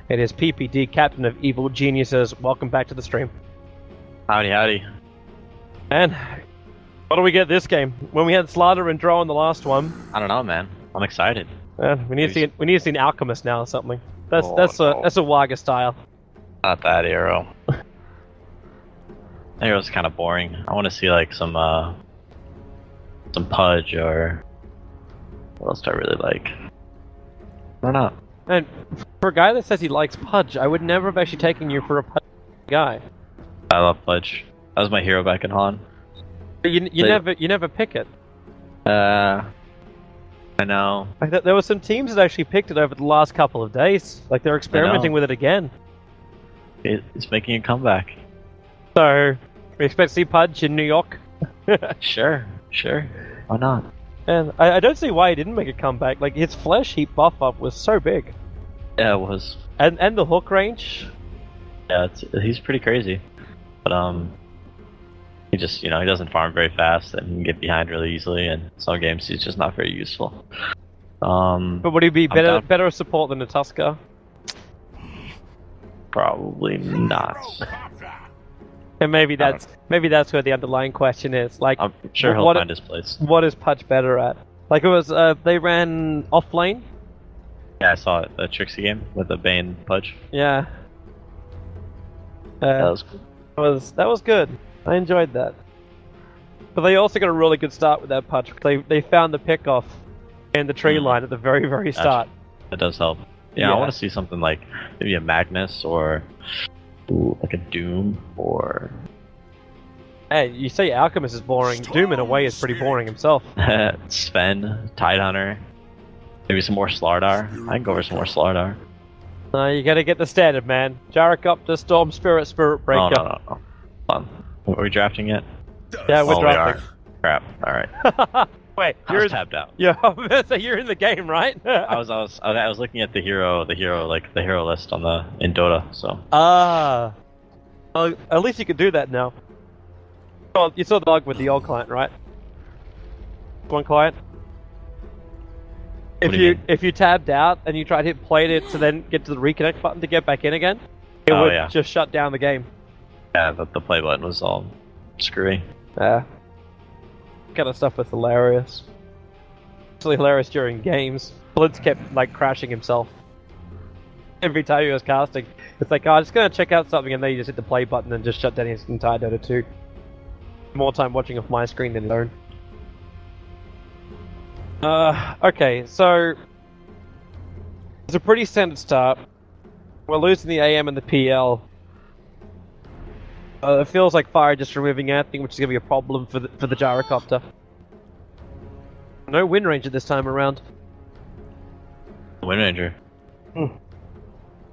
It is PPD, Captain of Evil Geniuses. Welcome back to the stream. Howdy, howdy. And what do we get this game? When we had Slaughter and Draw in the last one. I don't know, man. I'm excited. We need to see an Alchemist now or something. That's no. a Waga style. Not that hero. That hero's kind of boring. I want to see like some Pudge or what else do I really like? I don't know. And for a guy that says he likes Pudge, I would never have actually taken you for a Pudge guy. I love Pudge. That was my hero back in Han. You never pick it. I know. Like, there were some teams that actually picked it over the last couple of days. Like they're experimenting with it again. It's making a comeback. So we expect to see Pudge in New York. Sure. Why not? And I don't see why he didn't make a comeback. Like his flesh heat buff up was so big. Yeah, it was. And the hook range. Yeah, he's pretty crazy. But he just he doesn't farm very fast and he can get behind really easily. And some games he's just not very useful. But would he be better support than a Tusker? Probably not. And maybe that's where the underlying question is. Like, I'm sure he'll find his place. What is Pudge better at? Like it was, they ran off lane. Yeah, I saw it. The Trixie game with the Bane Pudge. Yeah. That was cool. That was good. I enjoyed that. But they also got a really good start with that Pudge. They found the pickoff and the tree line at the very, very start. That does help. Yeah, I want to see something like maybe a Magnus or like a Doom or... Hey, you say Alchemist is boring. Doom in a way is pretty boring himself. Sven, Tidehunter, maybe some more Slardar. I can go for some more Slardar. You gotta get the standard, man. Gyrocopter, Storm Spirit, Spirit Breaker. No. Hold on. Are we drafting yet? Yeah, we're drafting. Crap. Alright. Wait, you're tapped out. Yeah, so you're in the game, right? I was looking at the hero list in Dota. So. Well, at least you can do that now. Well, you saw the bug with the old client, right? One client. If you tabbed out and you tried to hit play to then get to the reconnect button to get back in again, it would just shut down the game. Yeah, the play button was all screwy. Yeah. Kind of stuff was hilarious. Actually hilarious during games. Blitz kept like crashing himself. Every time he was casting. It's like, I'm just gonna check out something and then you just hit the play button and just shut down his entire Dota 2. More time watching off my screen than his own. Okay, so it's a pretty standard start. We're losing the AM and the PL. It feels like Fire just removing anything, which is going to be a problem for the Gyrocopter. No Wind Ranger this time around. Wind Ranger. I'm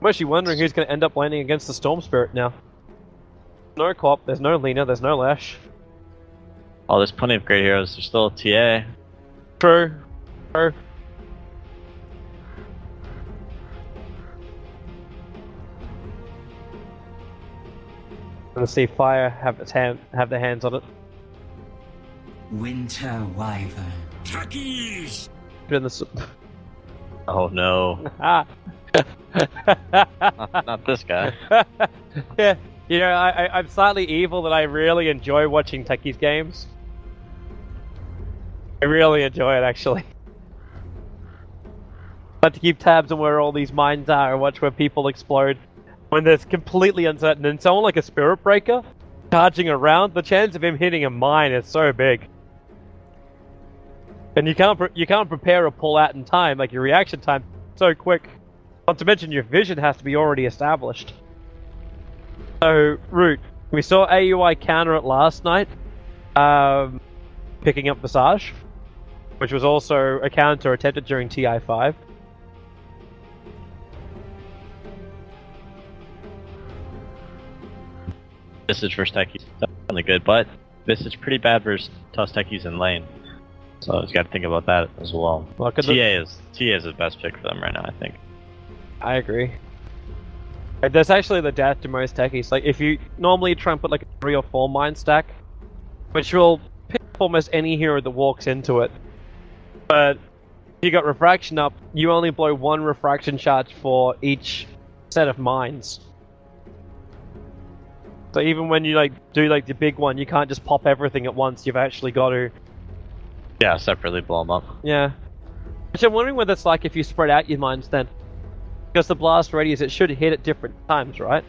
actually wondering who's going to end up landing against the Storm Spirit now. No Cop, there's no Lena, there's no Lash. Oh, there's plenty of great heroes. There's still TA. True. Let's see Fire have their hands on it. Winter Wyvern. Tackies! Oh no. not this guy. Yeah, I'm slightly evil that I really enjoy watching Techies games. I really enjoy it, actually. I like to keep tabs on where all these mines are and watch where people explode. When there's completely uncertain, and someone like a Spirit Breaker charging around, the chance of him hitting a mine is so big. And you can't prepare a pull out in time, like your reaction time so quick. Not to mention your vision has to be already established. So, Root, we saw AUI counter it last night, picking up Visage, which was also a counter attempted during TI5. Visage versus Techies definitely good, but Visage pretty bad versus tough Techies in lane. So you got to think about that as well. TA is the best pick for them right now, I think. I agree. That's actually the death to most techies. Like, if you normally try and put like a 3 or 4 mine stack, which will pick up almost any hero that walks into it. But if you got refraction up, you only blow 1 refraction charge for each set of mines. So even when you like do like the big one, you can't just pop everything at once. You've actually got to. Yeah, separately blow them up. Yeah. Which I'm wondering what that's like if you spread out your mines then. Because the blast radius, it should hit at different times, right?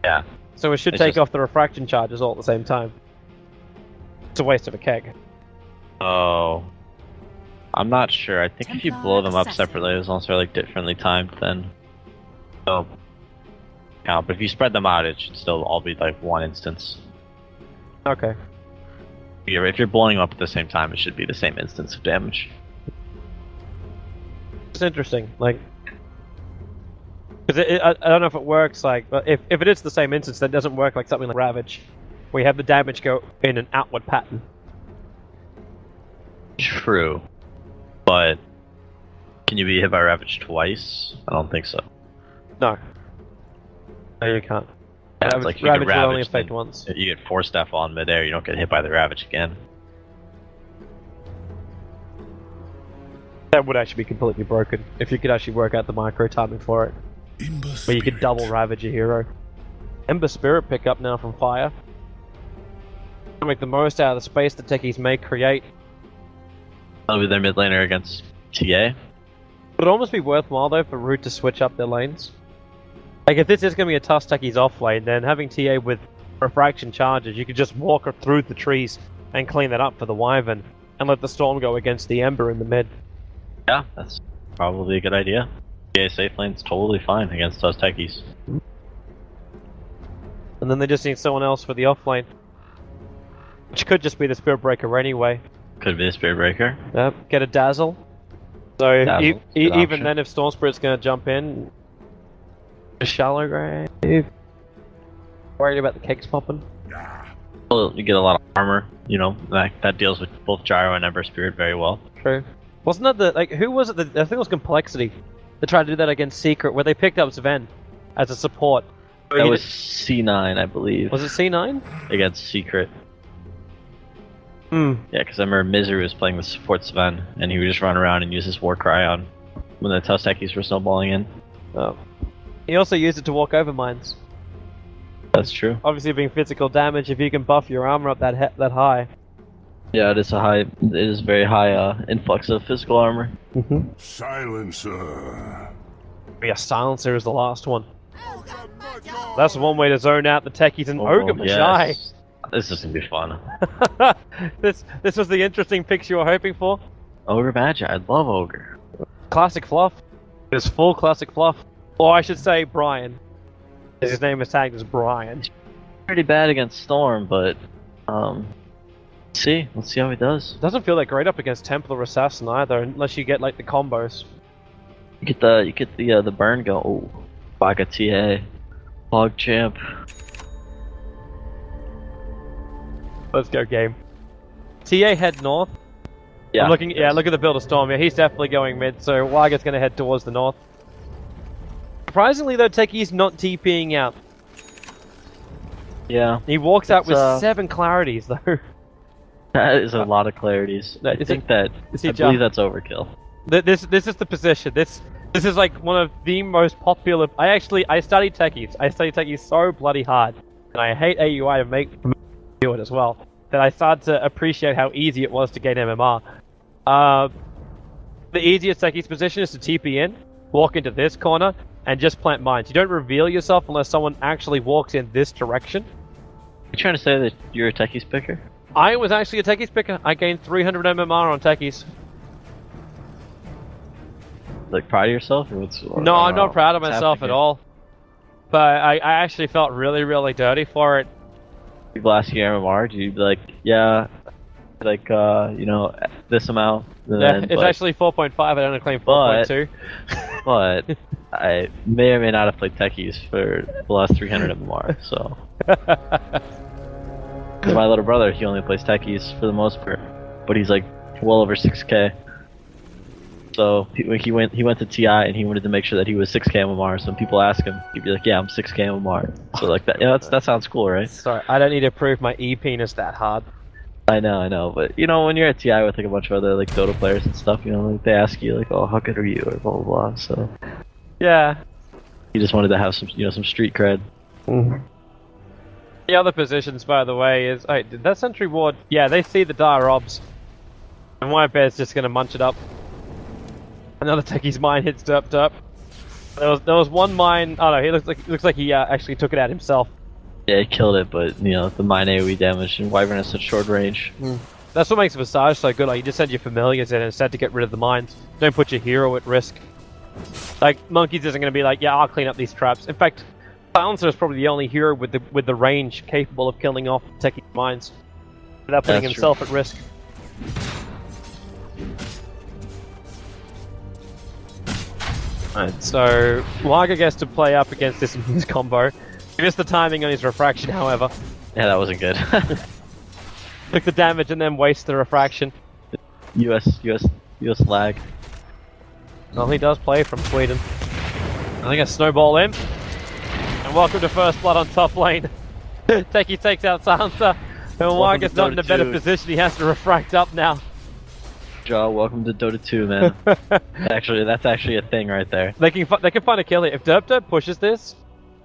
Yeah. So it should It's take just... off the refraction charges all at the same time. It's a waste of a keg. Oh. I'm not sure. I think if you blow them up separately, as long as they're like differently timed, then they'll count. But if you spread them out, it should still all be like one instance. Okay. If you're blowing them up at the same time, it should be the same instance of damage. It's interesting, like, because I don't know if it works like, but if it is the same instance, then it doesn't work like something like Ravage, where you have the damage go in an outward pattern. True, but can you be hit by Ravage twice? I don't think so. No. No, you can't. Yeah, Ravage, it's like you Ravage get will only Ravage, affect once. You get 4 staff on midair, you don't get hit by the Ravage again. That would actually be completely broken if you could actually work out the micro timing for it. Where you could double Ravage a hero. Ember Spirit pickup now from Fire. To make the most out of the space the techies may create. That'll be their mid laner against TA. Would it almost be worthwhile though for Root to switch up their lanes? Like if this is going to be a tough techies off lane, then having TA with refraction charges, you could just walk through the trees and clean that up for the Wyvern, and let the Storm go against the Ember in the mid. Yeah, that's probably a good idea. TA safe lane's totally fine against those techies. And then they just need someone else for the off lane. Which could just be the Spirit Breaker anyway. Could be a Spirit Breaker. Yep, get a Dazzle. So Dazzle, even then, if Storm Spirit's going to jump in, a shallow grave. Worried about the kegs popping. Well, you get a lot of armor, you know, that deals with both Gyro and Ember Spirit very well. True. Wasn't that the, like, who was it? I think it was Complexity that tried to do that against Secret, where they picked up Sven as a support. That was C9, I believe. Was it C9? Against Secret. Hmm. Yeah, because I remember Misery was playing the support Sven, and he would just run around and use his War Cry on when the tough techies were snowballing in. Oh. He also used it to walk over mines. That's true. Obviously, being physical damage, if you can buff your armor up that high. Yeah, it is a very high influx of physical armor. Mm-hmm. Silencer. Yeah, Silencer is the last one. That's one way to zone out the techies and Ogre Magi. Yes. This is gonna be fun. this was the interesting picks you were hoping for. Ogre Magi, I love Ogre. Classic fluff. It's full classic fluff. Or I should say Brian. His name is tagged as Brian. Pretty bad against Storm, but let's see how he does. Doesn't feel that great up against Templar Assassin either, unless you get like the combos. You get the burn go. Oh, Baga TA, Hog Champ. Let's go game. TA head north. Yeah. Look at the build of Storm. Yeah, he's definitely going mid. So Waga's going to head towards the north. Surprisingly though, Techie's not TPing out. Yeah. He walks out with 7 clarities though. That is a lot of clarities. I believe that's overkill. This is the position. This is like one of the most popular. I studied techies. I studied techies so bloody hard, and I hate AUI to make do it as well. That I started to appreciate how easy it was to gain MMR. The easiest techies position is to TP in, walk into this corner, and just plant mines. You don't reveal yourself unless someone actually walks in this direction. You trying to say that you're a techies picker? I was actually a techies picker. I gained 300 MMR on techies. Like proud of yourself? No, I'm not proud of myself at all. But I actually felt really, really dirty for it. People ask you MMR, do you be like, yeah, like, you know, this amount? Yeah, it's actually 4.5, I only claim 4.2. But I may or may not have played techies for the last 300 MMR, so. Because my little brother, he only plays techies for the most part, but he's like well over 6k. So he went to TI and he wanted to make sure that he was 6k MMR. So when people ask him, he'd be like, "Yeah, I'm 6k MMR." So like that, you know, that sounds cool, right? Sorry, I don't need to prove my E penis that hard. I know, but you know, when you're at TI with like a bunch of other like Dota players and stuff, you know, like they ask you like, "Oh, how good are you?" or blah blah blah. So yeah, He just wanted to have some, some street cred. The other positions, by the way, is... Oh, did that sentry ward... Yeah, they see the dire obs. And Whitebeard's just gonna munch it up. Another techie's mine hits derp. There was one mine... Oh no, he looks like he actually took it out himself. Yeah, he killed it, but, the mine AoE damage, and Wyvern has such short range. That's what makes Visage so good. Like, you just send your familiars in instead to get rid of the mines. Don't put your hero at risk. Like, Monkeys isn't going to be like, yeah, I'll clean up these traps. In fact, Silencer is probably the only hero with the range capable of killing off techie mines without putting himself at risk. Alright, so Lager gets to play up against this combo. He missed the timing on his refraction, however. Yeah, that wasn't good. Took the damage and then wasted the refraction. US lag. Well, he does play from Sweden. I think a snowball in. And welcome to First Blood on top lane. Techie takes out Sansa. And Warga's not in a better position, he has to refract up now. Jaw, welcome to Dota 2, man. That's actually a thing right there. They can find a kill here. If Derp pushes this,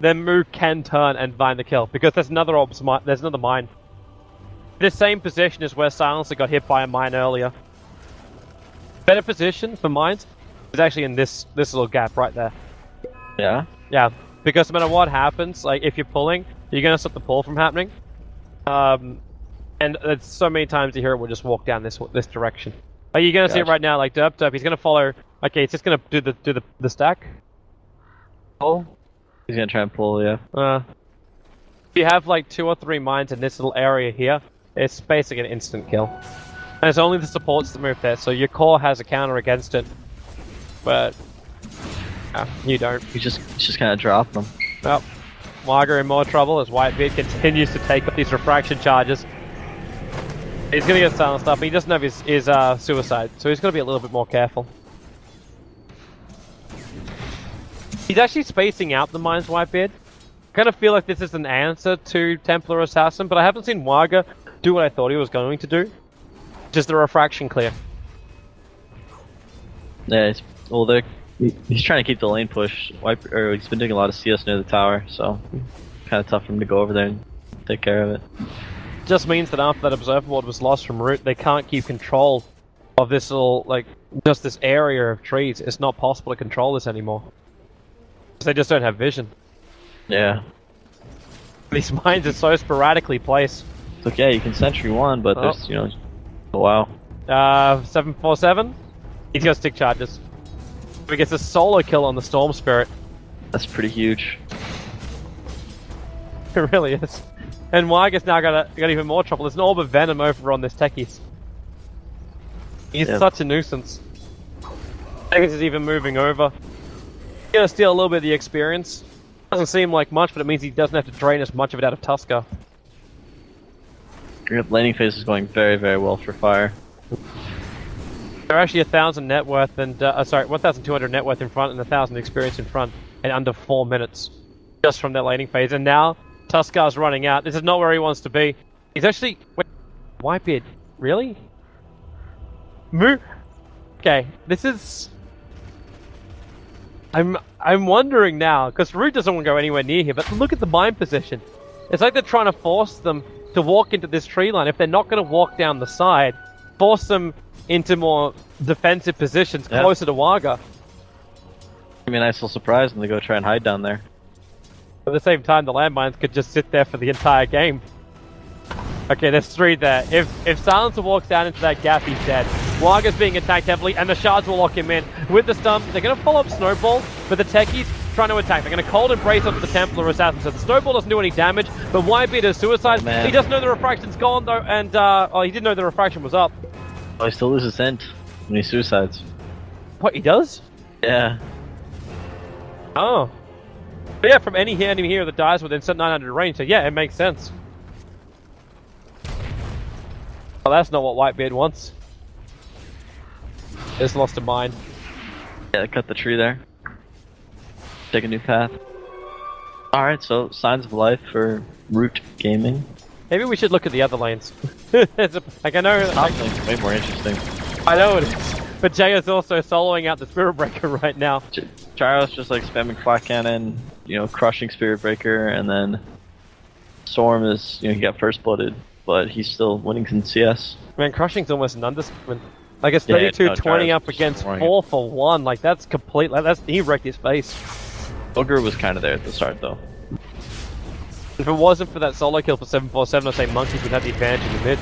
then Moo can turn and find the kill, because there's another mine. This same position is where Silencer got hit by a mine earlier. Better position for mines is actually in this little gap right there. Yeah? Yeah, because no matter what happens, like if you're pulling, you're gonna stop the pull from happening. And it's so many times the hero will just walk down this direction. Like you're gonna see it right now, like Derp, he's gonna follow. Okay, he's just gonna do the stack. Oh. He's gonna try and pull, yeah. If you have like 2 or 3 mines in this little area here, it's basically an instant kill. And it's only the supports that move there, so your core has a counter against it. But you don't. He's just kind of dropping them. Well, Marger in more trouble as Whitebeard continues to take up these refraction charges. He's gonna get silenced up, but he doesn't have his suicide, so he's gonna be a little bit more careful. He's actually spacing out the mines, Whitebeard. I kind of feel like this is an answer to Templar Assassin, but I haven't seen Warga do what I thought he was going to do. Just the refraction clear. Yeah, he's trying to keep the lane push. He's been doing a lot of CS near the tower, so kind of tough for him to go over there and take care of it. Just means that after that observer ward was lost from root, they can't keep control of this little, like, just this area of trees. It's not possible to control this anymore. They just don't have vision. Yeah. These mines are so sporadically placed. It's like, yeah, you can sentry one, but there's, oh wow. 747? He's got stick charges. He gets a solo kill on the Storm Spirit. That's pretty huge. It really is. And Warga's now got even more trouble. There's an orb of venom over on this techies. He's such a nuisance. Techies is even moving over. He's gonna steal a little bit of the experience. Doesn't seem like much, but it means he doesn't have to drain as much of it out of Tusker. Your laning phase is going very, very well for Fire. They're actually 1,000 net worth and 1,200 net worth in front and 1,000 experience in front in under 4 minutes, just from their laning phase. And now Tuskar's running out. This is not where he wants to be. He's actually Whitebeard. Really? Moo. Okay, this is. I'm wondering now because Root doesn't want to go anywhere near here. But look at the mine position. It's like they're trying to force them to walk into this tree line. If they're not going to walk down the side, force them into more defensive positions closer to Warga. I mean, nice little surprise when they go try and hide down there. At the same time, the landmines could just sit there for the entire game. Okay, there's 3 there. If Silencer walks down into that gap, he's dead. Warga's being attacked heavily, and the shards will lock him in. With the stun, they're going to follow up Snowball, but the techies trying to attack. They're going to cold embrace onto the Templar Assassin, so the Snowball doesn't do any damage, but Whitebeard is suicide. Man. He doesn't know the refraction's gone, though, and he didn't know the refraction was up. Oh, he still loses int when he suicides. What, he does? Yeah. Oh. But yeah, from any enemy here that dies within 900 range, so yeah, it makes sense. Well, that's not what Whitebeard wants. Just lost a mine. Yeah, cut the tree there. Take a new path. Alright, so signs of life for Root Gaming. Maybe we should look at the other lanes. Like I know, Top lane's way more interesting. I know it is, but Jay is also soloing out the Spirit Breaker right now. Gyro's just like spamming flat cannon, you know, crushing Spirit Breaker, and then Storm is, you know, he got first blooded, but he's still winning in CS. Man, crushing's almost an understatement. Like it's Yeah, 32-20 no, up against destroying 4 for 1. Like that's complete. Like that's he wrecked his face. Ogre was kind of there at the start though. If it wasn't for that solo kill for 747, I'd say Monkeys would have the advantage in the mid.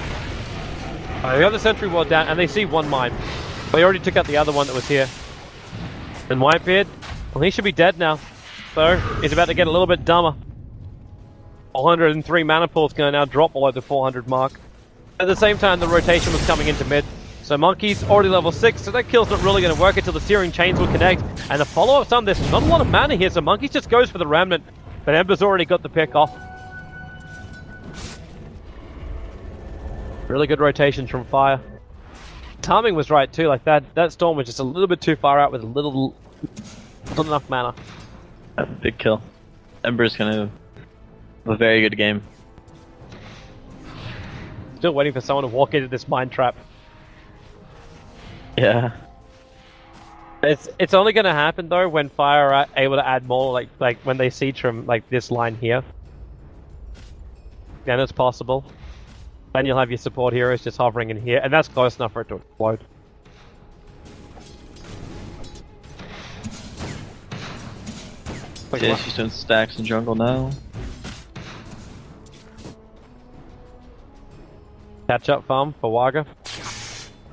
They got the sentry wall down, and they see one mine. They already took out the other one that was here. And Whitebeard, well, he should be dead now. So he's about to get a little bit dumber. 403 mana pool is going to now drop below the 400 mark. At the same time, the rotation was coming into mid. So Monkey's already level 6, so that kill's not really going to work until the Searing Chains will connect. And the follow-up's on this. Not a lot of mana here, so Monkey just goes for the Remnant. But Ember's already got the pick off. Really good rotations from Fire. Timing was right too, like that Storm was just a little bit too far out with not enough mana. Big kill. Ember's gonna have a very good game. Still waiting for someone to walk into this mine trap. Yeah. It's only gonna happen though when Fire are able to add more, like when they siege from like this line here. Then it's possible. Then you'll have your support heroes just hovering in here, and that's close enough for it to explode. Yeah, she's doing stacks in jungle now. Catch up farm for Waga.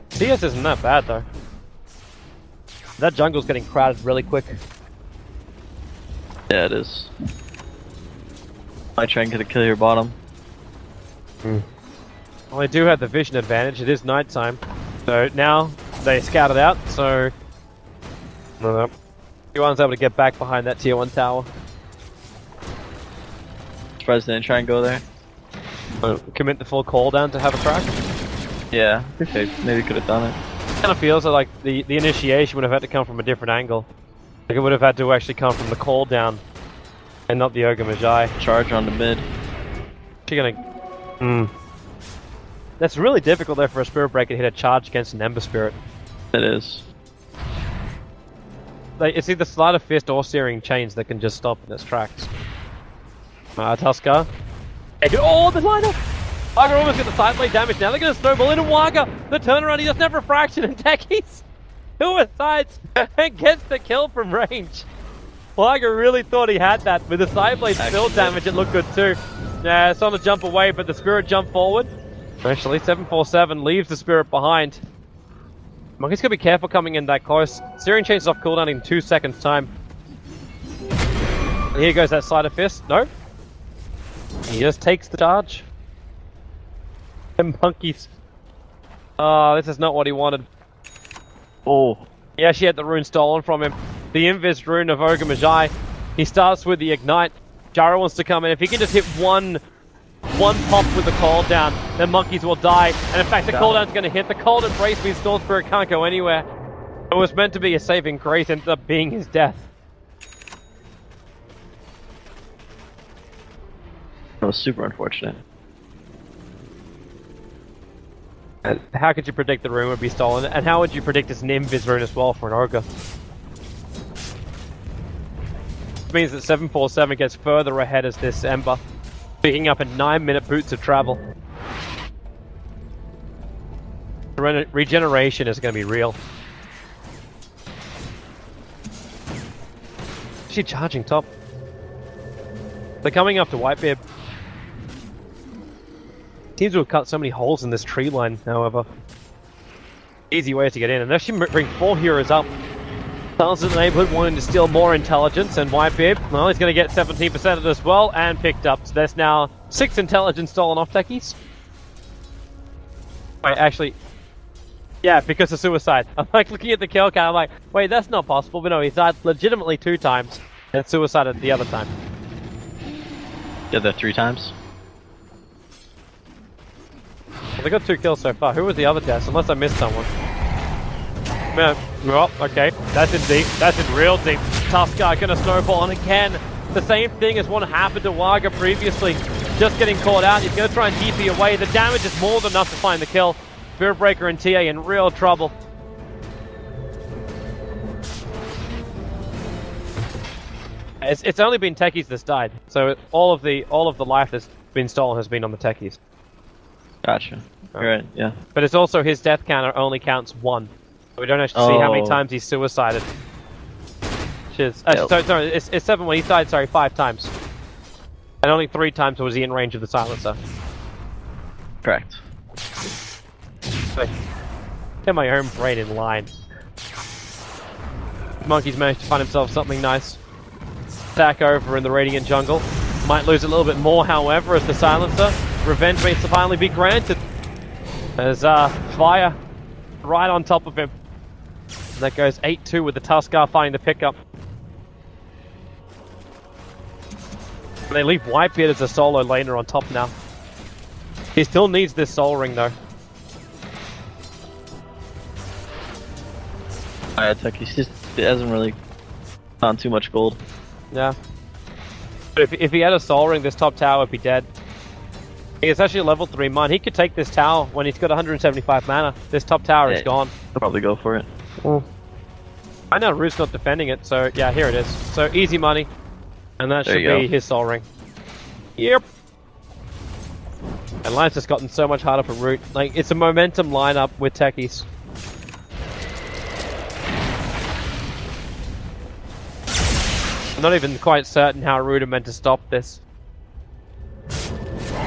CS isn't that bad though. That jungle's getting crowded really quick. Yeah, it is. Might try and get a kill here bottom. Well, they do have the vision advantage. It is nighttime, so now they scout it out. So T1's able to get back behind that tier 1 tower. Surprised they didn't try and go there. Commit the full call down to have a crack. Yeah, I think they maybe could have done it. Kind of feels like the initiation would have had to come from a different angle. Like it would have had to actually come from the call down, and not the Ogre Magi. Charge on the mid. She's gonna. That's really difficult there for a Spirit Breaker to hit a charge against an Ember Spirit. It is. Like, it's either Sleight of Fist or Searing Chains that can just stop in its tracks. Tusker. Oh, the lineup! Waga almost got the side blade damage. Now they're going to snowball into Waga. The turnaround, he doesn't have refraction, and Techies suicides and gets the kill from range. Waga really thought he had that. With the side blade still damage, it looked good too. Yeah, it's on a jump away, but the Spirit jumped forward. Actually, 747 leaves the Spirit behind. Monkey's gonna be careful coming in that close. Searing Chains is off cooldown in 2 seconds time. And here goes that Sleight of Fist. No. He just takes the charge. And Monkey's... Oh, this is not what he wanted. Oh. He actually had the rune stolen from him. The Invis rune of Ogre Magi. He starts with the Ignite. Gyro wants to come in. If he can just hit one pop with the call down, then Monkeys will die. And in fact, the call down's going to hit. The cold embrace means Storm Spirit can't go anywhere. It was meant to be a saving grace, ended up being his death. That was super unfortunate. And how could you predict the rune would be stolen? And how would you predict it's an Invis rune as well for an Ogre? Which means that 747 gets further ahead as this Ember, picking up a 9-minute boots of travel. Regeneration is going to be real. Is she charging top? They're coming after Whitebeard. Seems to have cut so many holes in this tree line, however. Easy way to get in, and they actually bring 4 heroes up. Silence in the neighborhood wanting to steal more intelligence, and Whitebeard, well, he's going to get 17% of it as well, and picked up. So there's now 6 intelligence stolen off techies. Wait, actually, yeah, because of suicide. I'm like looking at the kill count, I'm like, wait, that's not possible, but no, he died legitimately 2 times, and suicided the other time. Did that 3 times? Well, they got 2 kills so far. Who was the other deaths? Unless I missed someone. Man, well, okay. That's in deep. That's in real deep. Tusker gonna snowball, and again, the same thing as what happened to Waga previously. Just getting caught out. He's gonna try and TP away. The damage is more than enough to find the kill. Spirit Breaker and TA in real trouble. It's only been techies that's died, so all of the life that's been stolen has been on the techies. Gotcha. Alright, yeah. But it's also his death counter only counts 1. So we don't actually see how many Oh. times he's suicided. Which is Yep. sorry, it's 7 when he died. Sorry, 5 times, and only 3 times was he in range of the silencer. Correct. So, get my own brain in line. Monkey's managed to find himself something nice. Stack over in the Radiant jungle. Might lose a little bit more, however, as the silencer. Revenge may finally be granted. There's Fire right on top of him. And that goes 8-2 with the Tuskar finding the pickup. They leave Whitebeard as a solo laner on top now. He still needs this soul ring though. Techies just hasn't really found too much gold. Yeah. But if he had a soul ring, this top tower would be dead. It's actually a level 3 mine. He could take this tower when he's got 175 mana. This top tower is gone. I'll probably go for it. I know Root's not defending it, so yeah, here it is. So easy money. And that There should you go. be his soul ring. Yep. And life's just gotten so much harder for Root. Like, it's a momentum lineup with techies. I'm not even quite certain how Root are meant to stop this.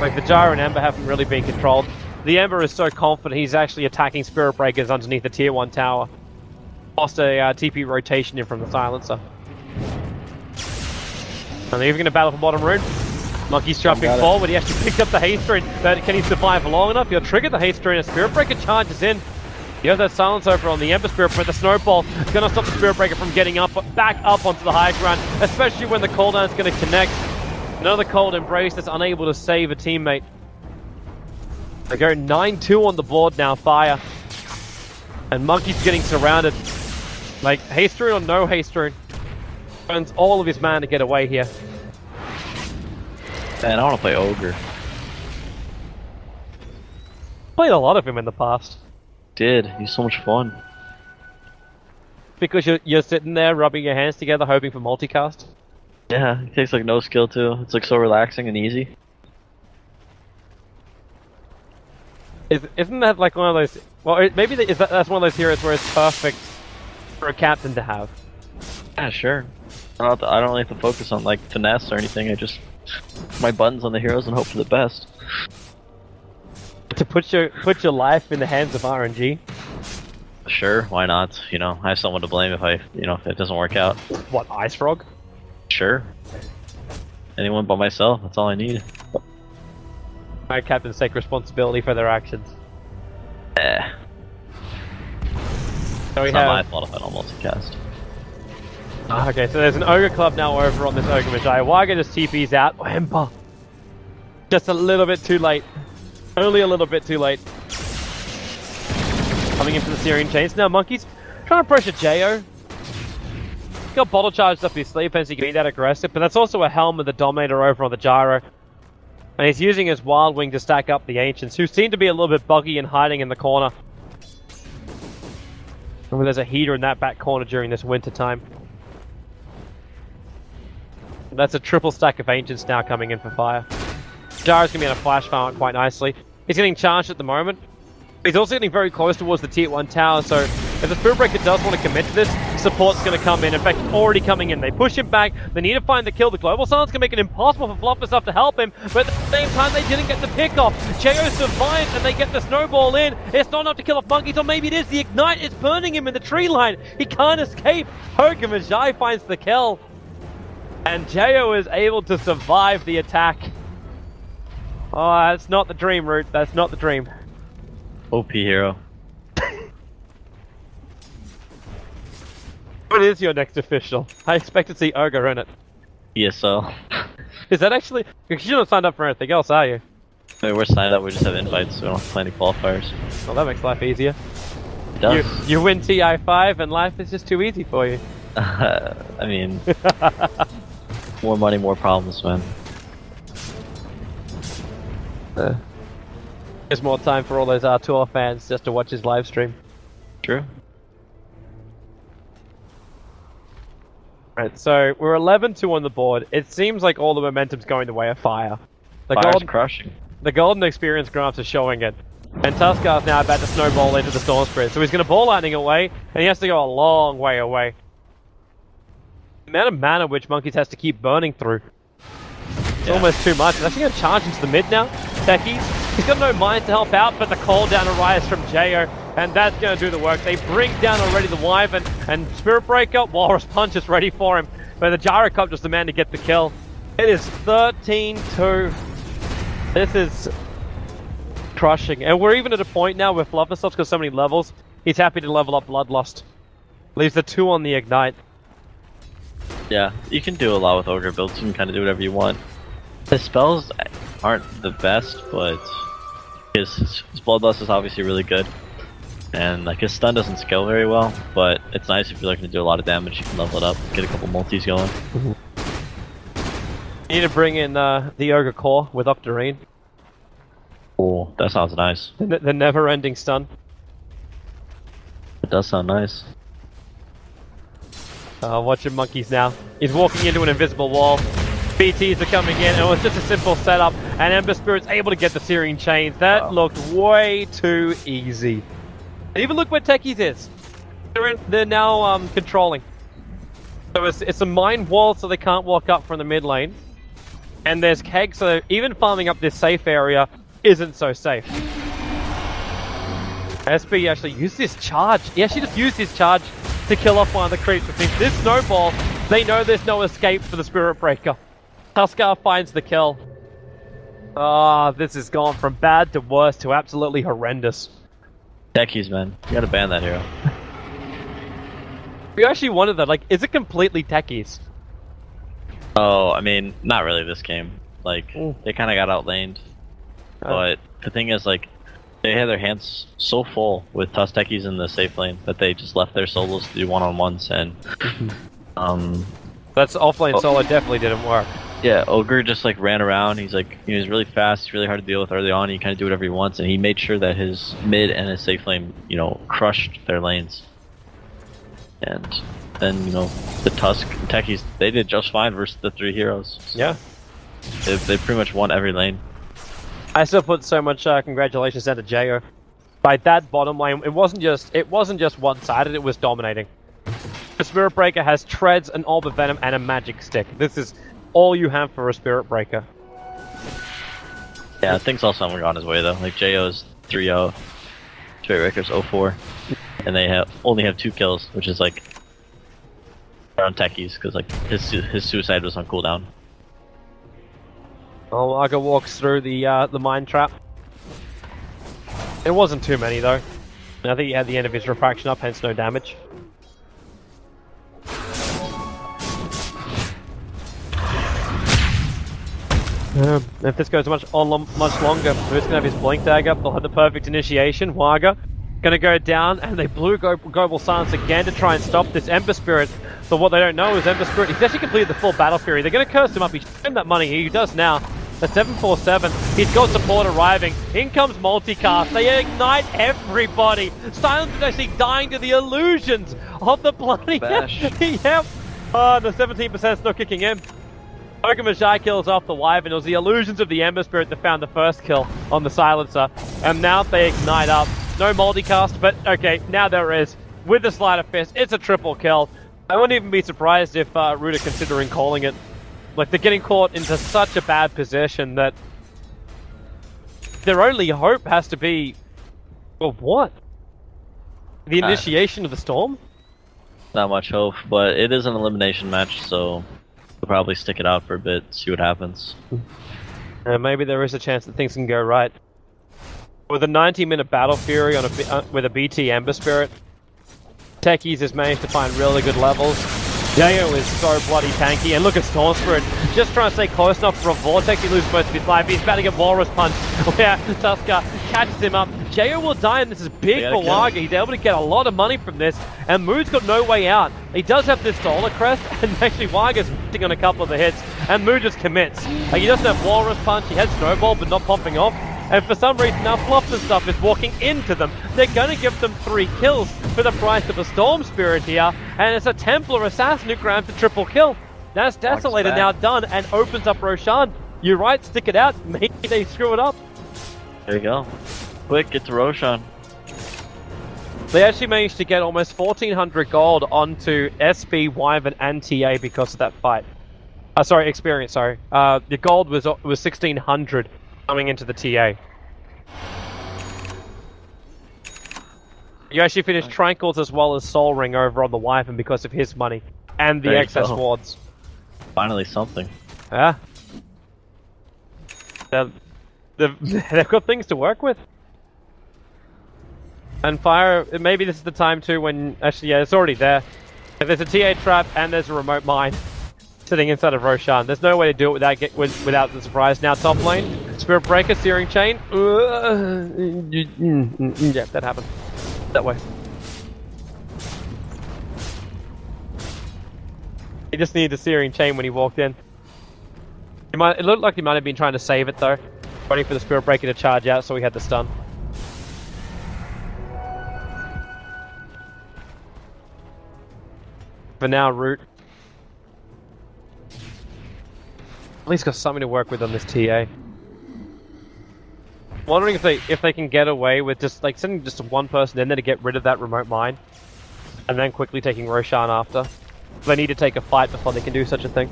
Like, the Gyro and Ember haven't really been controlled. The Ember is so confident he's actually attacking Spirit Breakers underneath the tier 1 tower. Lost a TP rotation in from the silencer. And they're even going to battle for bottom rune. Monkey's jumping forward. He actually picked up the haste rune, but can he survive for long enough? He'll trigger the haste rune. A Spirit Breaker charges in. You have that silence over on the Ember Spirit, but the Snowball is going to stop the Spirit Breaker from getting back up onto the high ground, especially when the cooldown is going to connect. Another cold embrace that's unable to save a teammate. They go 9-2 on the board now, Fire. And Monkey's getting surrounded. Like, haste rune or no haste rune. Burns all of his mana to get away here. Man, I want to play Ogre. Played a lot of him in the past. Did. He's so much fun. Because you're sitting there rubbing your hands together hoping for multicast. Yeah, it takes like no skill too. It's like so relaxing and easy. Isn't that like one of those... Well, maybe that's one of those heroes where it's perfect for a captain to have. Yeah, sure. I don't really have to focus on like finesse or anything. I just my buttons on the heroes and hope for the best. To put your life in the hands of RNG. Sure, why not? You know, I have someone to blame if if it doesn't work out. What, Ice Frog? Sure. Anyone but myself, that's all I need. My captains take responsibility for their actions. So we It's not my have... fault if I don't multicast. Okay, so there's an Ogre Club now over on this Ogre Magi. Waga just TP's out. Oh, Ember! Just a little bit too late. Only a little bit too late. Coming in for the Syrian Chains. Now Monkey's trying to pressure Jo. Got bottle charged up his sleeve, hence he can be that aggressive, but that's also a Helm of the Dominator over on the Gyro. And he's using his Wild Wing to stack up the Ancients, who seem to be a little bit buggy and hiding in the corner. And there's a heater in that back corner during this winter time. That's a triple stack of Ancients now coming in for Fire. Gyro's going to be on a flash farm quite nicely. He's getting charged at the moment. He's also getting very close towards the tier 1 tower, so if the Spirit Breaker does want to commit to this, support's going to come in. In fact, it's already coming in. They push him back. They need to find the kill. The Global Silence can make it impossible for Flopperstuff to help him, but at the same time, they didn't get the pick-off. Jo survives, and they get the Snowball in. It's not enough to kill off Monkeys, or maybe it is. The Ignite is burning him in the tree line. He can't escape. Hoga Magi finds the kill. And Jo is able to survive the attack. Oh, that's not the dream, Root. That's not the dream. OP hero. What is your next official? I expect to see Ogre in it. ESL. Is that actually... You shouldn't have signed up for anything else, are you? I mean, we're signed up, we just have invites, so we don't have to play any qualifiers. Well, that makes life easier. It does. You win TI5 and life is just too easy for you. I mean... more money, more problems, man. There's more time for all those Tour fans just to watch his live stream. True. Right, so we're 11-2 on the board. It seems like all the momentum's going the way of Fire. Fire's crushing. The golden experience graphs are showing it. And Tuskar's now about to snowball into the Storm Spirit. So he's going to ball lightning away, and he has to go a long way away. The amount of mana which Monkeys has to keep burning through. It's almost too much. He's actually going to charge into the mid now. Techies. He's got no mind to help out, but the call down arrives from Jo, and that's going to do the work. They bring down already the Wyvern, and Spirit Breaker, Walrus Punch is ready for him. But the Gyrocop just the man to get the kill. It is 13-2. This is crushing. And we're even at a point now where Fluffersoft's got so many levels, he's happy to level up Bloodlust. Leaves the 2 on the Ignite. Yeah, you can do a lot with Ogre builds. You can kind of do whatever you want. His spells aren't the best, but his Bloodlust is obviously really good. And like his stun doesn't scale very well, but it's nice if you're looking to do a lot of damage, you can level it up, get a couple multis going. You need to bring in the Ogre Core with Octarine. Oh, that sounds nice. The never-ending stun. It does sound nice. Watching Monkeys now. He's walking into an invisible wall. BTs are coming in, and it was just a simple setup, and Ember Spirit's able to get the Searing Chains. That looked way too easy. And even look where Techies is. They're now controlling. So it's a mine wall, so they can't walk up from the mid lane. And there's Keg, so even farming up this safe area isn't so safe. SB actually used this charge. He actually just used his charge to kill off one of the creeps, which means this snowball, they know there's no escape for the Spirit Breaker. Tuskar finds the kill. This has gone from bad to worse to absolutely horrendous. Techies, man. You gotta ban that hero. We actually wondered that, like, is it completely Techies? Oh, I mean, not really this game. Like, they kind of got outlaned. But the thing is, like, they had their hands so full with Tusk Techies in the safe lane that they just left their solos to do one-on-ones, and that's offlane solo definitely didn't work. Yeah, Ogre just like ran around. He's like, he's really fast. He's really hard to deal with early on. He kind of do whatever he wants, and he made sure that his mid and his safe lane, crushed their lanes. And then, the Tusk Techies, they did just fine versus the 3 heroes. Yeah. They pretty much won every lane. I still put so much congratulations down to Jo. By that bottom lane, it wasn't just one-sided, it was dominating. The Spirit Breaker has treads, an Orb of Venom, and a magic stick. This is all you have for a Spirit Breaker. Yeah, things also haven't gone his way though. Like JO's 3-0, Spirit Breaker's 0-4, and they only have 2 kills, which is like around Techies, because like his suicide was on cooldown. Oh, Argo walks through the mine trap. It wasn't too many though. I think he had the end of his refraction up, hence no damage. If this goes much longer, Moose gonna have his blink tag up. They'll have the perfect initiation. Waga gonna go down, and they blew Global Silence again to try and stop this Ember Spirit. But what they don't know is Ember Spirit, he's actually completed the full Battle Fury. They're gonna curse him up. He's spent that money. He does now. The 747. He's got support arriving. In comes Multicast. They ignite everybody. Silence is actually dying to the illusions of the bloody Bash. Yep. The 17% still kicking in. Okamajai kills off the Wyvern. It was the illusions of the Ember Spirit that found the first kill on the Silencer. And now they ignite up. No multicast, but okay, now there is. With the Sleight of Fist, it's a triple kill. I wouldn't even be surprised if Root are considering calling it. Like, they're getting caught into such a bad position that their only hope has to be... Well, what? The initiation of the storm? Not much hope, but it is an elimination match, so we'll probably stick it out for a bit, see what happens. Maybe there is a chance that things can go right. With a 90-minute Battle Fury on with a BT Ember Spirit, Techies has managed to find really good levels. Jo is so bloody tanky, and look at Storm Spirit, just trying to stay close enough for a Vortex. He loses most of his life. He's about to get Walrus Punch, where Tuskar catches him up. Jo will die, and this is big for Waga. He's able to get a lot of money from this, and Mood's got no way out. He does have this Solar Crest, and actually Waga's hitting on a couple of the hits, and Mood just commits. Like, he doesn't have Walrus Punch, he had Snowball, but not popping off. and for some reason now Fluff and stuff is walking into them. They're gonna give them 3 kills for the price of a Storm Spirit here, and it's a Templar Assassin who grabs a triple kill. That's Desolator now done and opens up Roshan. You're right, stick it out, maybe they screw it up. There you go. Quick, get to Roshan. They actually managed to get almost 1400 gold onto SB, Wyvern, and TA because of that fight. Sorry, experience, sorry. The gold was 1600 coming into the TA. You actually finished Tranquils as well as Soul Ring over on the Wyvern because of his money and the excess wards. Finally something. Yeah. They've got things to work with. And Fire, maybe this is the time too when, actually yeah, it's already there. If there's a TA trap and there's a remote mine sitting inside of Roshan, there's no way to do it without the surprise. Now top lane, Spirit Breaker, Searing Chain. Yeah, that happened. That way. He just needed the Searing Chain when he walked in. It looked like he might have been trying to save it though. Waiting for the Spirit Breaker to charge out so he had the stun. For now, Root. At least got something to work with on this TA. Wondering if they can get away with just like sending just one person in there to get rid of that remote mine, and then quickly taking Roshan after. They need to take a fight before they can do such a thing.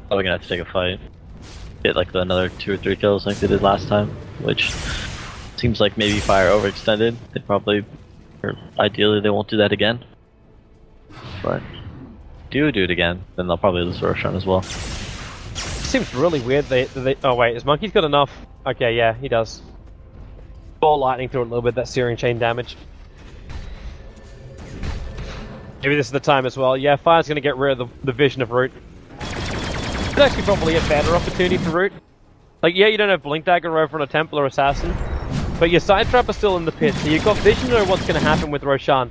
Probably gonna have to take a fight. Get like another 2 or 3 kills like they did last time, which seems like maybe Fire overextended. They probably, or ideally, they won't do that again. But do it again, then they'll probably lose Roshan as well. Seems really weird. Oh wait, has Monkey's got enough? Okay, yeah, he does. Ball lightning through a little bit that Searing Chain damage. Maybe this is the time as well. Yeah, Fire's gonna get rid of the vision of Root. It's actually probably a better opportunity for Root. Like, yeah, you don't have Blink Dagger over on a Templar Assassin, but your side trap is still in the pit, so you've got vision to know what's gonna happen with Roshan.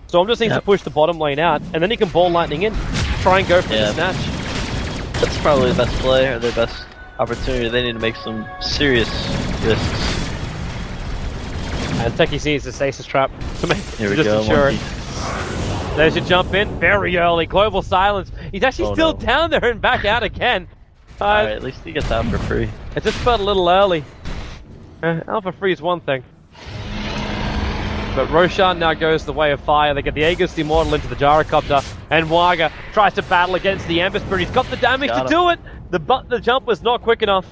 So I'm just needs to push the bottom lane out, and then he can ball lightning in, try and go for the snatch. That's probably the best play, or their best opportunity. They need to make some serious risks. And Techie sees the stasis trap to make Here we go, ensure it. There's your jump in, very early, global silence. He's actually still down there and back out again. Alright, at least he gets out for free. It just felt a little early. Out for free is one thing. But Roshan now goes the way of Fire. They get the Aegis Immortal into the Gyrocopter, and Waga tries to battle against the Ember Spirit. He's got the damage to do it! The jump was not quick enough.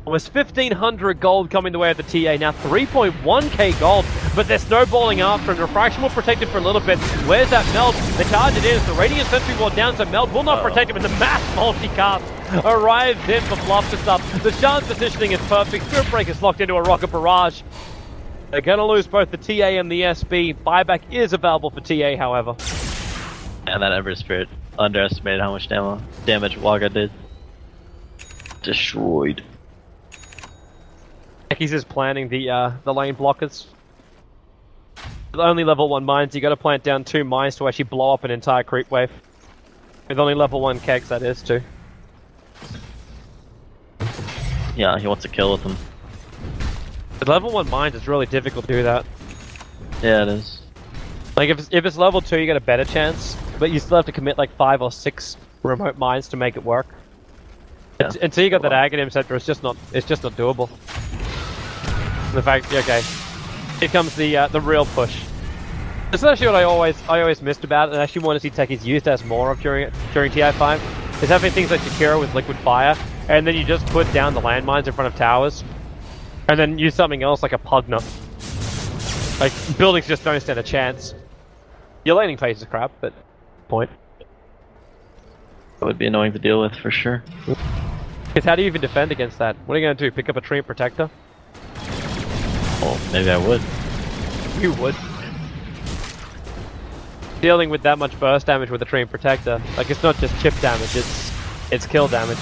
Almost 1500 gold coming the way of the TA. Now 3.1k gold, but they're snowballing after him. Refraction will protect him for a little bit. Where's that Meld? They charge it in. It's the Radiant Sentry Ward down, so Meld will not protect him, and the mass multicast arrives in for Fluff to stop. The Shan's positioning is perfect. Spirit Breaker's locked into a Rocket Barrage. They're going to lose both the TA and the SB. Buyback is available for TA, however. And that Ember Spirit underestimated how much damage Waga did. Destroyed. He's just planning the lane blockers. With only level 1 mines, you got to plant down 2 mines to actually blow up an entire creep wave. With only level 1 kegs, that is, too. Yeah, he wants to kill with them. With level 1 mines, it's really difficult to do that. Yeah, it is. Like, if it's level 2, you get a better chance, but you still have to commit like 5 or 6 remote mines to make it work. Yeah. Until you got that Aghanim Scepter, it's just not doable. The fact, okay, here comes the real push. This is actually what I always missed about it, and I actually want to see techies used as more of during TI5, is having things like Shakira with Liquid Fire, and then you just put down the landmines in front of towers, and then use something else like a Pugna. Like, buildings just don't stand a chance. Your laning phase is crap, but point. That would be annoying to deal with for sure. Because how do you even defend against that? What are you going to do? Pick up a tree and protector? Oh, maybe I would. You would. Dealing with that much burst damage with a tree and protector, like it's not just chip damage, it's kill damage.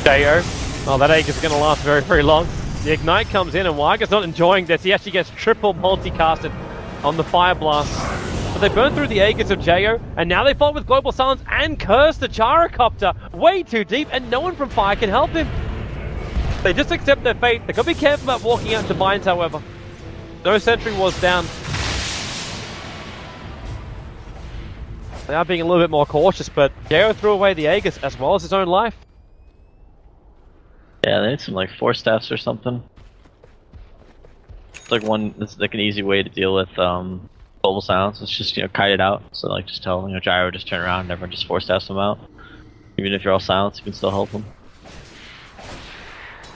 Jo, oh, that Aegis is going to last very, very long. The Ignite comes in and Waga's not enjoying this. He actually gets triple multicasted on the Fire Blast. But they burn through the Aegis of Jo, and now they fall with Global Silence and curse the Gyrocopter way too deep, and no one from Fire can help him. They just accept their fate. They gotta be careful about walking out to mines, however. No sentry was down. They are being a little bit more cautious, but Geo threw away the Aegis as well as his own life. Yeah, they need some like force staffs or something. It's like it's like an easy way to deal with global silence. It's just, kite it out. So like just tell, Gyro just turn around and everyone just force staffs them out. Even if you're all silenced, you can still help them.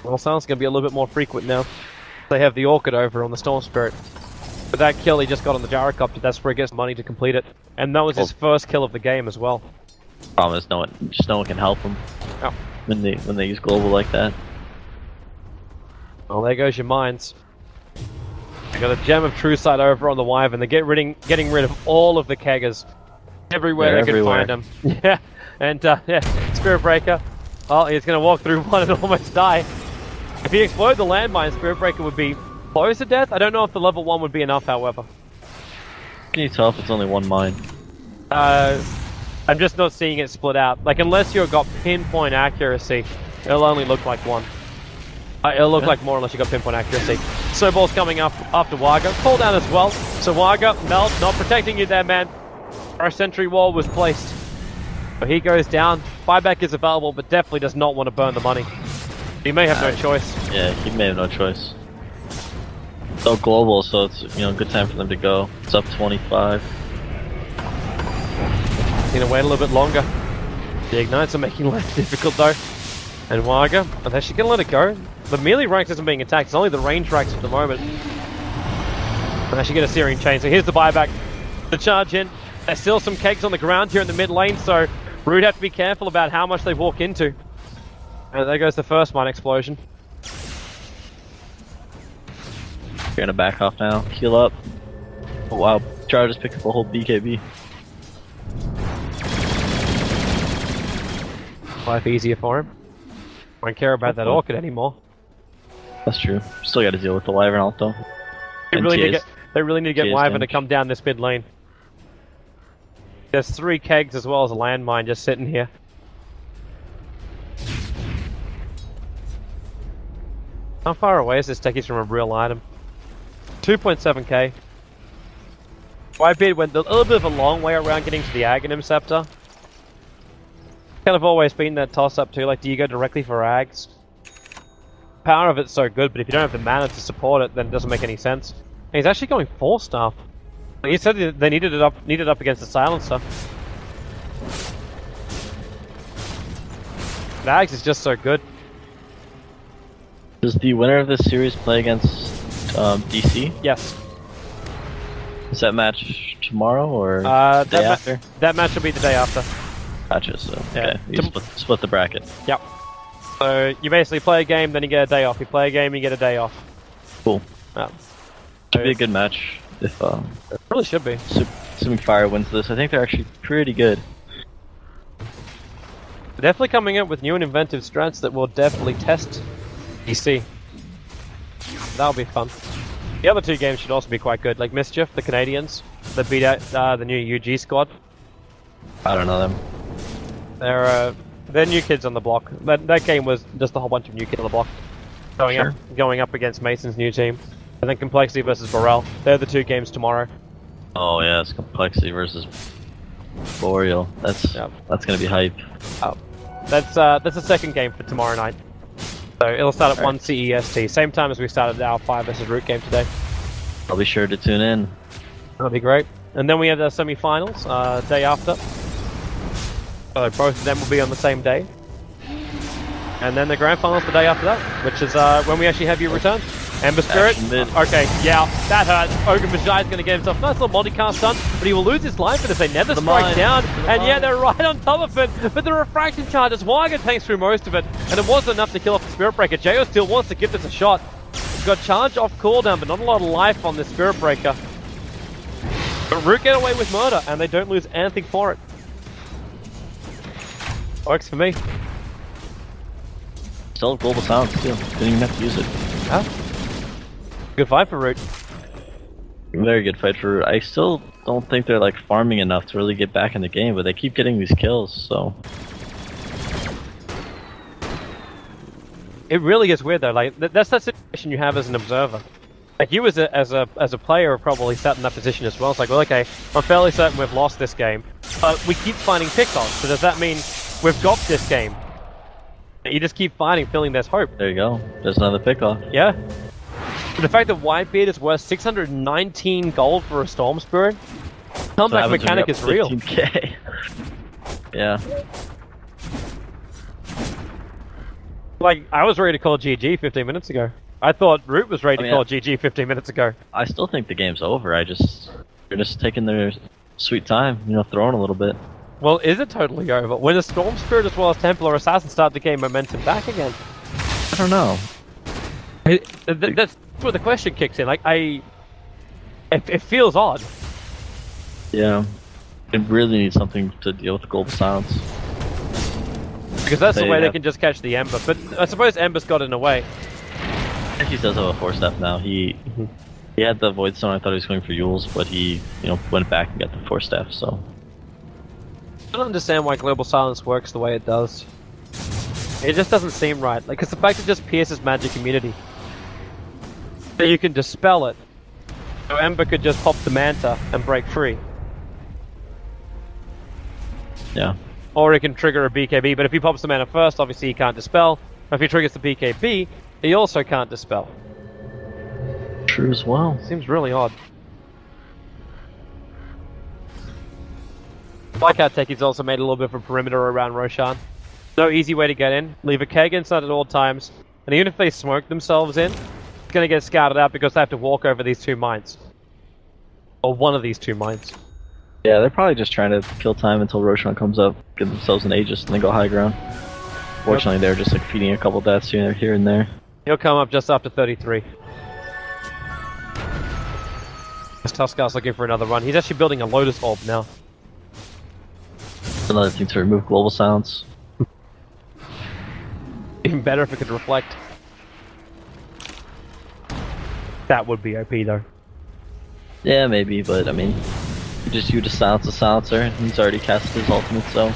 Well, silence is going to be a little bit more frequent now. They have the Orchid over on the Storm Spirit. But that kill he just got on the Gyrocopter, that's where he gets money to complete it. And that was his first kill of the game as well. Problem is no one can help him. Oh. When they use global like that. Well, there goes your mines. They got a Gem of True Sight over on the Wyvern. They're getting rid of all of the keggers. Everywhere they can find them. Yeah, and yeah, Spirit Breaker. Oh, he's going to walk through one and almost die. If he exploded the landmine, Spirit Breaker would be close to death. I don't know if the level 1 would be enough, however. Can you tell if it's only one mine? I'm just not seeing it split out. Like, unless you've got pinpoint accuracy, it'll only look like one. It'll look like more unless you've got pinpoint accuracy. Snowball's coming up after Waga. Call down as well. So Waga, Melt, not protecting you there, man. Our sentry wall was placed. So he goes down. Buyback is available, but definitely does not want to burn the money. He may have no choice. Yeah, he may have no choice. So global, so it's a good time for them to go. It's up 25. He's gonna wait a little bit longer. The ignites are making life difficult though. And Waga, are they actually gonna let it go? The melee ranks isn't being attacked, it's only the range ranks at the moment. And actually get a Searing Chain, so here's the buyback. The charge in. There's still some kegs on the ground here in the mid lane, so Rude have to be careful about how much they walk into. And there goes the first mine explosion. You're gonna back off now. Heal up. Oh wow, Jar just picked up a whole BKB. Life easier for him. Won't care about that Orchid anymore. That's true. Still gotta deal with the Wyvern ult though. They really need to get Wyvern to come down this mid lane. There's 3 kegs as well as a landmine just sitting here. How far away is this Techies from a real item? 2.7k. Whitebeard went a little bit of a long way around getting to the Aghanim Scepter. Kind of always been that toss-up too, like do you go directly for Ags? Power of it's so good, but if you don't have the mana to support it, then it doesn't make any sense. And he's actually going 4 staff. He said they needed it up against the Silencer. The Ags is just so good. Does the winner of this series play against DC? Yes. Is that match tomorrow or day after? That match will be the day after. Gotcha, so Yeah. okay. You split the bracket. Yep. So you basically play a game, then you get a day off. You play a game, you get a day off. Cool. Should be a good match if it really should be. Assuming Fire wins this. I think they're actually pretty good. Definitely coming up with new and inventive strats that will definitely test DC. That'll be fun. The other 2 games should also be quite good, like Mischief, the Canadians, that beat out the new UG squad. I don't know them. They're new kids on the block. That game was just a whole bunch of new kids on the block. Going up against Mason's new team. And then Complexity versus Burrell. They're the 2 games tomorrow. Oh yeah, it's Complexity versus Boreal. That's gonna be hype. That's the second game for tomorrow night. So it'll start at 1 CEST, same time as we started our Fire versus Root game today. I'll be sure to tune in. That'll be great. And then we have the semi-finals day after. So both of them will be on the same day. And then the grand finals the day after that, which is when we actually have you return. Ember Spirit. Okay, yeah, that hurt. Ogre Magi is going to get himself a nice little multicast done, but he will lose his life as they nether strike down. And yeah, they're right on top of it. But the refraction charges, Waga tanks through most of it, and it wasn't enough to kill off the Spirit Breaker. Jo still wants to give this a shot. He's got charge off cooldown, but not a lot of life on this Spirit Breaker. But Root get away with murder, and they don't lose anything for it. Works for me. Still global silence too. Didn't even have to use it. Huh? Good fight for Root. Very good fight for Root. I still don't think they're like farming enough to really get back in the game, but they keep getting these kills, so. It really is weird though. Like that's that situation you have as an observer. Like you as a player are probably sat in that position as well. It's like, well, okay, I'm fairly certain we've lost this game, but we keep finding pick-ons. So does that mean we've got this game? You just keep finding, feeling there's hope. There you go. There's another pick-off. Yeah. But the fact that Whitebeard is worth 619 gold for a Storm Spirit, comeback mechanic is real. 15K. Yeah. Like, I was ready to call GG 15 minutes ago. I thought Root was ready to call GG 15 minutes ago. I still think the game's over. They're just taking their sweet time, throwing a little bit. Well, is it totally over? When the Storm Spirit as well as Templar Assassin start to gain momentum back again? I don't know. That's where the question kicks in. Like, it feels odd. Yeah. It really needs something to deal with the global silence. Because that's the way they can just catch the Ember. But I suppose Ember's got in the way. He does have a 4-step now. He had the Void Stone. I thought he was going for Yules, but he, went back and got the 4-step, so. I don't understand why Global Silence works the way it does. It just doesn't seem right. Like, because the fact it just pierces magic immunity. So you can dispel it. So Ember could just pop the Manta and break free. Yeah. Or it can trigger a BKB, but if he pops the Mana first, obviously he can't dispel. If he triggers the BKB, he also can't dispel. True as well. Seems really odd. Like how Techie's also made a little bit of a perimeter around Roshan. No easy way to get in. Leave a keg inside at all times. And even if they smoke themselves in, it's going to get scouted out because they have to walk over these two mines. Or one of these two mines. Yeah, they're probably just trying to kill time until Roshan comes up, get themselves an Aegis, and then go high ground. Fortunately, they're just like feeding a couple deaths here and there. He'll come up just after 33. This Tuskar's looking for another run. He's actually building a Lotus Orb now. Another thing to remove global silence. Even better if it could reflect. That would be OP though. Yeah, maybe, but I mean, you just silence the silencer, and he's already cast his ultimate, so.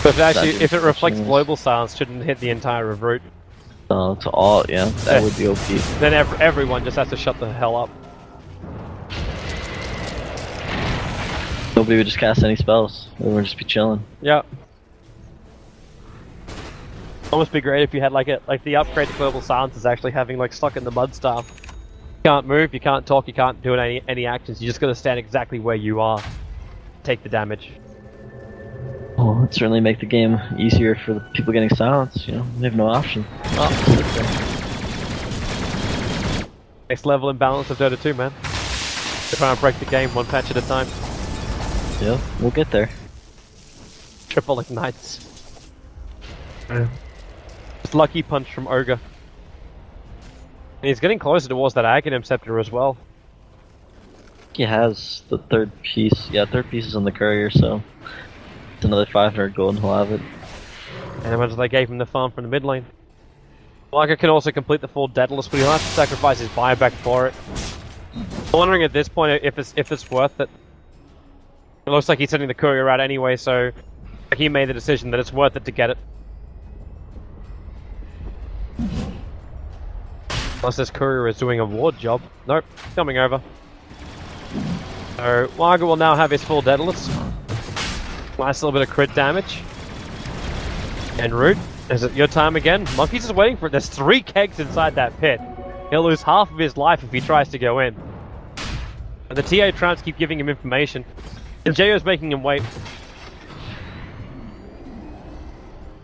But actually, if it reflects global silence, shouldn't hit the entire of Root. To all, yeah, that would be OP. Then everyone just has to shut the hell up. Nobody would just cast any spells. Everyone would just be chilling. Yeah. Almost be great if you had like the upgrade to global silence is actually having like stuck in the mud staff. You can't move, you can't talk, you can't do any actions. You just gotta stand exactly where you are. Take the damage. Well, it'd certainly make the game easier for the people getting silenced, They have no option. Next level imbalance of Dota 2, man. They're trying to break the game one patch at a time. Yeah, we'll get there. Triple ignites. Just lucky punch from Ogre. And he's getting closer towards that Aghanim Scepter as well. He has the third piece. Yeah, third piece is on the courier, so it's another 500 gold and he'll have it. And imagine they gave him the farm from the mid lane. Lager can also complete the full Daedalus, but he'll have to sacrifice his buyback for it. I'm wondering at this point if it's worth it. It looks like he's sending the courier out anyway, so he made the decision that it's worth it to get it. Unless this courier is doing a ward job. Nope, coming over. So, Lager will now have his full Daedalus. Nice little bit of crit damage. And Root, is it your time again? Monkey's just waiting for it. There's 3 kegs inside that pit. He'll lose half of his life if he tries to go in. And the TA tramps keep giving him information. And Jayo's making him wait.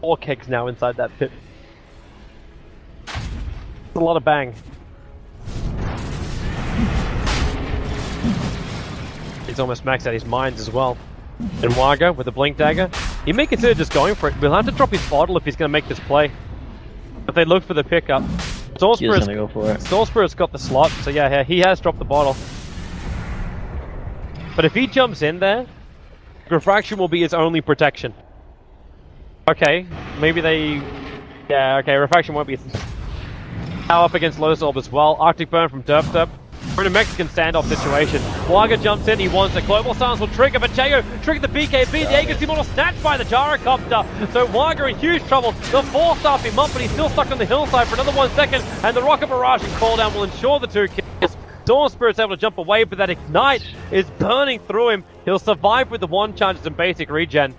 4 kegs now inside that pit. It's a lot of bang. He's almost maxed out his mines as well. And Waga with the Blink Dagger. He may consider just going for it. He'll have to drop his bottle if he's going to make this play. But they look for the pickup. He's gonna go for it. Stormspirit's got the slot, so yeah, he has dropped the bottle. But if he jumps in there, Refraction will be his only protection. Okay, maybe they... Yeah, okay, Refraction won't be... Now up against Lotus Orb as well. Arctic Burn from Derp. We're in a Mexican standoff situation. Waga jumps in, he wants a global silence will trigger, but Jayo triggered the BKB, the Aegis model snatched by the gyrocopter. So Waga in huge trouble. The 4-star him up, but he's still stuck on the hillside for another 1 second, and the rocket barrage and cooldown will ensure the 2 kills. Storm Spirit's able to jump away, but that ignite is burning through him. He'll survive with the 1 charges and basic regen.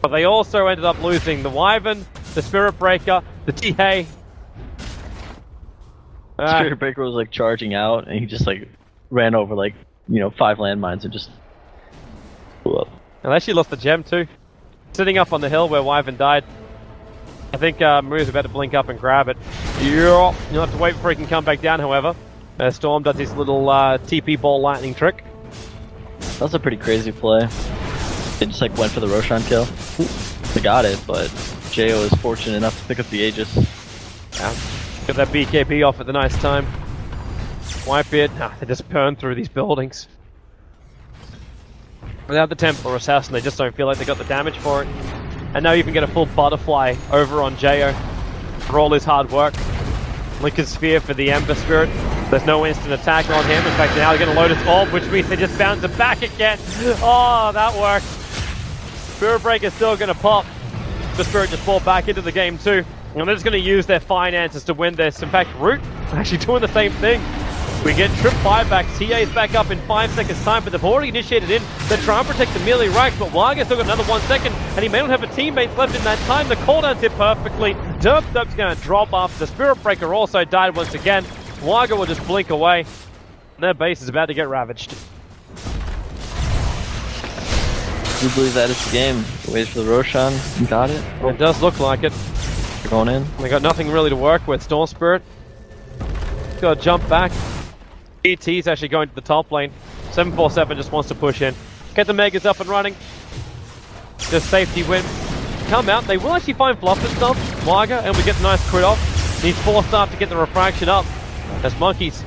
But they also ended up losing the Wyvern, the Spirit Breaker, the TA. Spirit Breaker was like charging out, and he just like ran over like 5 landmines and just blew up. And they actually lost the gem too. Sitting up on the hill where Wyvern died. I think Maria's about to blink up and grab it. You'll have to wait before he can come back down, however. Storm does his little TP ball lightning trick. That was a pretty crazy play. They just like went for the Roshan kill. They got it, but Jo is fortunate enough to pick up the Aegis. Yeah. Get that BKB off at the nice time. Wipe it. They just burn through these buildings. Without the Templar Assassin, they just don't feel like they got the damage for it. And now you can get a full butterfly over on Jo for all his hard work. Lincoln Sphere for the Ember Spirit. There's no instant attack on him. In fact, now they're going to load its orb, which means they just bounce it back again. Oh, that worked. Spirit Breaker's still going to pop. The Spirit just fall back into the game too. And they're just going to use their finances to win this. In fact, Root actually doing the same thing. We get trip buybacks. TA's back up in 5 seconds time, but they've already initiated in. They're trying to protect the melee racks, but Waga's still got another 1 second, and he may not have a teammate left in that time. The cooldown's hit perfectly. Derp's going to drop off. The Spirit Breaker also died once again. Waga will just blink away. Their base is about to get ravaged. Do you believe that is the game? Wait for the Roshan. You got it? It does look like it. They're going in. They got nothing really to work with. Storm Spirit got to jump back. ET's actually going to the top lane. 747 just wants to push in. Get the Megas up and running. Just safety win. Come out. They will actually find Fluff and stuff. Waga, and we get the nice crit off. Needs 4-star to get the refraction up. As Monkeys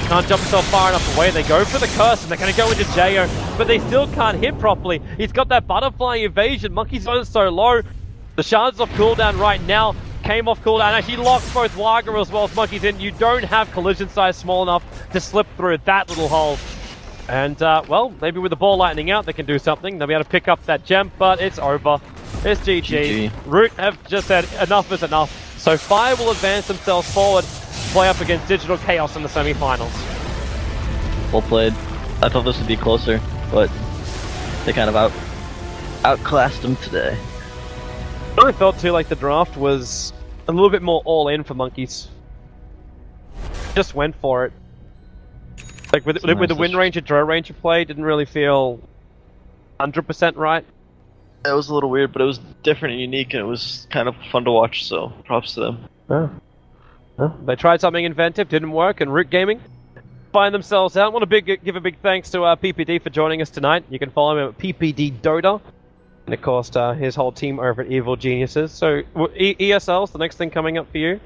can't jump themselves far enough away. They go for the curse and they're going to go into Jo, but they still can't hit properly. He's got that butterfly evasion. Monkey's on so low. The Shard's off cooldown right now. Came off cooldown. Actually locks both Waga as well as Monkeys in. You don't have collision size small enough to slip through that little hole. And, well, maybe with the ball lightning out, they can do something. They'll be able to pick up that gem, but it's over. It's GG. Root have just said enough is enough. So Fire will advance themselves forward, play up against Digital Chaos in the semi-finals. Well played. I thought this would be closer, but they kind of outclassed them today. I really felt too like the draft was a little bit more all-in for Monkeys. Just went for it. Like with the Wind Ranger, Drow Ranger play, didn't really feel 100% right. It was a little weird, but it was different and unique, and it was kind of fun to watch, so props to them. Oh. Well, they tried something inventive, didn't work, and Root Gaming find themselves out. I want to give a big thanks to PPD for joining us tonight. You can follow him at PPD Dota. And of course, his whole team over at Evil Geniuses. So, ESL's the next thing coming up for you?